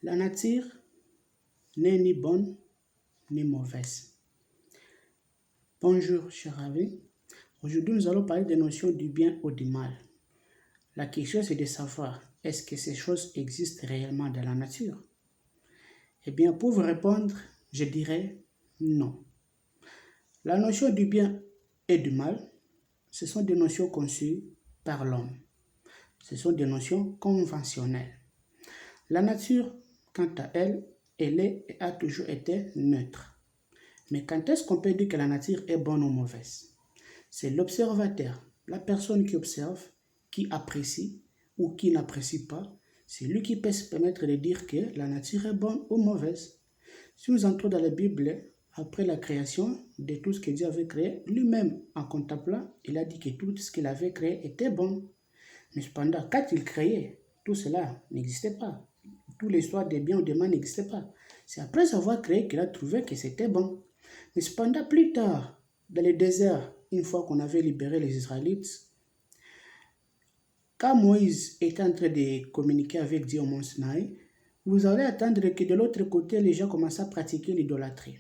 La nature n'est ni bonne ni mauvaise. Bonjour, chers amis. Aujourd'hui, nous allons parler des notions du bien ou du mal. La question, c'est de savoir, est-ce que ces choses existent réellement dans la nature? Eh bien, pour vous répondre, je dirais non. La notion du bien et du mal, ce sont des notions conçues par l'homme. Ce sont des notions conventionnelles. La nature, quant à elle, elle est et a toujours été neutre. Mais quand est-ce qu'on peut dire que la nature est bonne ou mauvaise? C'est l'observateur, la personne qui observe, qui apprécie ou qui n'apprécie pas. C'est lui qui peut se permettre de dire que la nature est bonne ou mauvaise. Si nous entrons dans la Bible, après la création de tout ce que Dieu avait créé, lui-même, en contemplant, il a dit que tout ce qu'il avait créé était bon. Mais cependant, quand il créait, tout cela n'existait pas. Toute l'histoire des biens ou des mal n'existait pas. C'est après avoir créé qu'il a trouvé que c'était bon. Mais cependant, plus tard, dans le désert, une fois qu'on avait libéré les Israélites, quand Moïse était en train de communiquer avec Dieu au mont Sinaï, vous allez attendre que de l'autre côté, les gens commencent à pratiquer l'idolâtrie.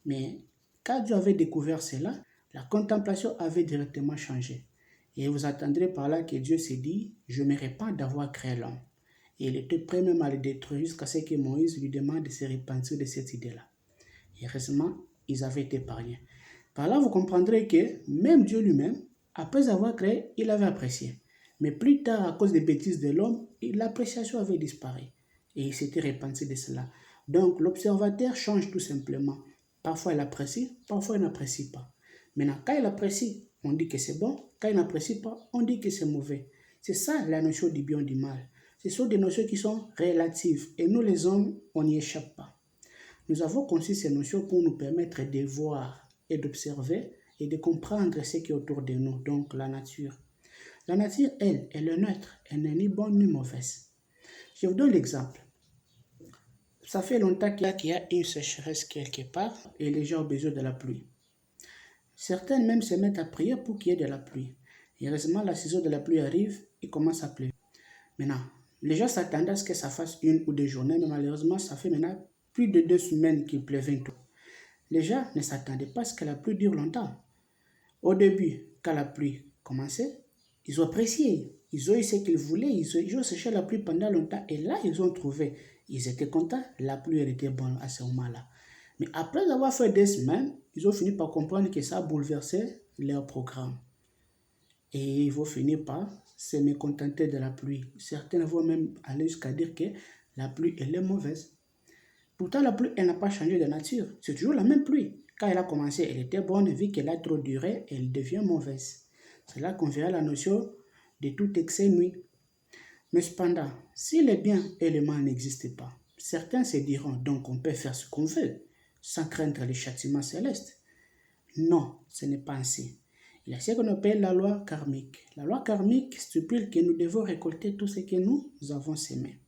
Mais quand Dieu avait découvert cela, la contemplation avait directement changé. Et vous attendrez par là que Dieu s'est dit, je me répands d'avoir créé l'homme. Et il était prêt même à le détruire jusqu'à ce que Moïse lui demande de se repentir de cette idée-là. Et heureusement, ils avaient été épargnés. Par là, vous comprendrez que même Dieu lui-même, après avoir créé, il avait apprécié. Mais plus tard, à cause des bêtises de l'homme, l'appréciation avait disparu. Et il s'était repenti de cela. Donc, l'observateur change tout simplement. Parfois, il apprécie, parfois, il n'apprécie pas. Maintenant, quand il apprécie, on dit que c'est bon. Quand il n'apprécie pas, on dit que c'est mauvais. C'est ça la notion du bien et du mal. Ce sont des notions qui sont relatives. Et nous, les hommes, on n'y échappe pas. Nous avons conçu ces notions pour nous permettre de voir et d'observer et de comprendre ce qui est autour de nous, donc la nature. La nature, elle est neutre, elle n'est ni bonne ni mauvaise. Je vous donne l'exemple. Ça fait longtemps qu'il y a une sécheresse quelque part et les gens ont besoin de la pluie. Certains même se mettent à prier pour qu'il y ait de la pluie. Et heureusement, la saison de la pluie arrive et commence à pleuvoir. Maintenant, les gens s'attendaient à ce que ça fasse 1 ou 2 journées, mais malheureusement, ça fait maintenant plus de 2 semaines qu'il pleuvait tout. Les gens ne s'attendaient pas à ce que la pluie dure longtemps. Au début, quand la pluie commençait, ils ont apprécié. Ils ont eu ce qu'ils voulaient. Ils ont séché la pluie pendant longtemps. Et là, ils ont trouvé. Ils étaient contents. La pluie était bonne à ce moment-là. Mais après avoir fait 2 semaines, ils ont fini par comprendre que ça a bouleversé leur programme. Et ils vont finir par se mécontenter de la pluie. Certains vont même aller jusqu'à dire que la pluie, elle est mauvaise. Pourtant, la pluie, elle n'a pas changé de nature. C'est toujours la même pluie. Quand elle a commencé, elle était bonne. Vu qu'elle a trop duré, elle devient mauvaise. C'est là qu'on verra la notion de tout excès nuit. Mais cependant, si le bien et le mal n'existent pas, certains se diront donc on peut faire ce qu'on veut, sans craindre les châtiments célestes. Non, ce n'est pas ainsi. Il y a ce qu'on appelle la loi karmique. La loi karmique stipule que nous devons récolter tout ce que nous avons semé.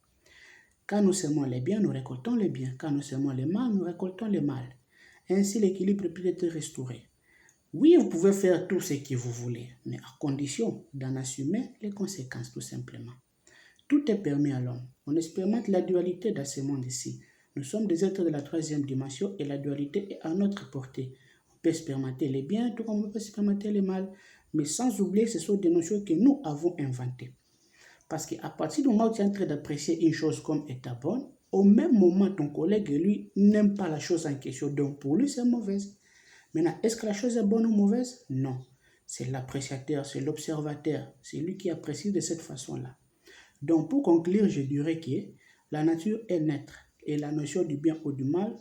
Quand nous semons les biens, nous récoltons les biens. Quand nous semons les mal, nous récoltons les mal. Ainsi, l'équilibre peut être restauré. Oui, vous pouvez faire tout ce que vous voulez, mais à condition d'en assumer les conséquences, tout simplement. Tout est permis à l'homme. On expérimente la dualité dans ce monde ici. Nous sommes des êtres de la 3e dimension et la dualité est à notre portée. On peut expérimenter les biens tout comme on peut expérimenter les mal, mais sans oublier que ce sont des notions que nous avons inventées. Parce qu'à partir du moment où tu es en train d'apprécier une chose comme étant bonne, au même moment, ton collègue, lui, n'aime pas la chose en question. Donc, pour lui, c'est mauvaise. Maintenant, est-ce que la chose est bonne ou mauvaise? Non. C'est l'appréciateur, c'est l'observateur. C'est lui qui apprécie de cette façon-là. Donc, pour conclure, je dirais que la nature est neutre et la notion du bien ou du mal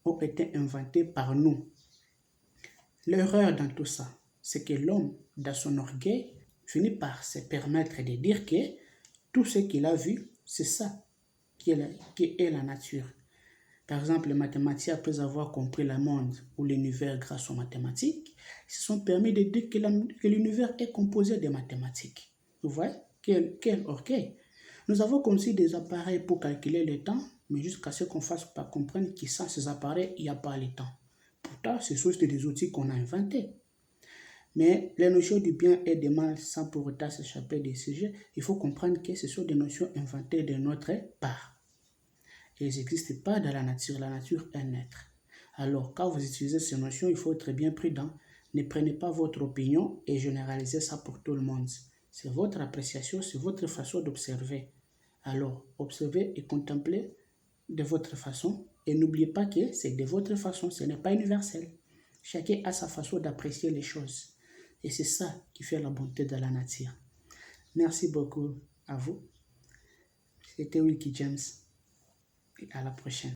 ont été inventées par nous. L'erreur dans tout ça, c'est que l'homme, dans son orgueil, finit par se permettre de dire que tout ce qu'il a vu, c'est ça qui est la nature. Par exemple, les mathématiciens, après avoir compris le monde ou l'univers grâce aux mathématiques, se sont permis de dire que l'univers est composé de mathématiques. Vous voyez? Quel orgueil! Nous avons conçu des appareils pour calculer le temps, mais jusqu'à ce qu'on fasse pas comprendre que sans ces appareils, il n'y a pas le temps. Pourtant, ce sont des outils qu'on a inventés. Mais les notions du bien et du mal, sans pour autant s'échapper des sujets, il faut comprendre que ce sont des notions inventées de notre part. Ils n'existent pas dans la nature. La nature est un être. Alors, quand vous utilisez ces notions, il faut être bien prudent. Ne prenez pas votre opinion et généralisez ça pour tout le monde. C'est votre appréciation, c'est votre façon d'observer. Alors, observez et contemplez de votre façon et n'oubliez pas que c'est de votre façon, ce n'est pas universel. Chacun a sa façon d'apprécier les choses. Et c'est ça qui fait la bonté de la nature. Merci beaucoup à vous. C'était Wilkie James et à la prochaine.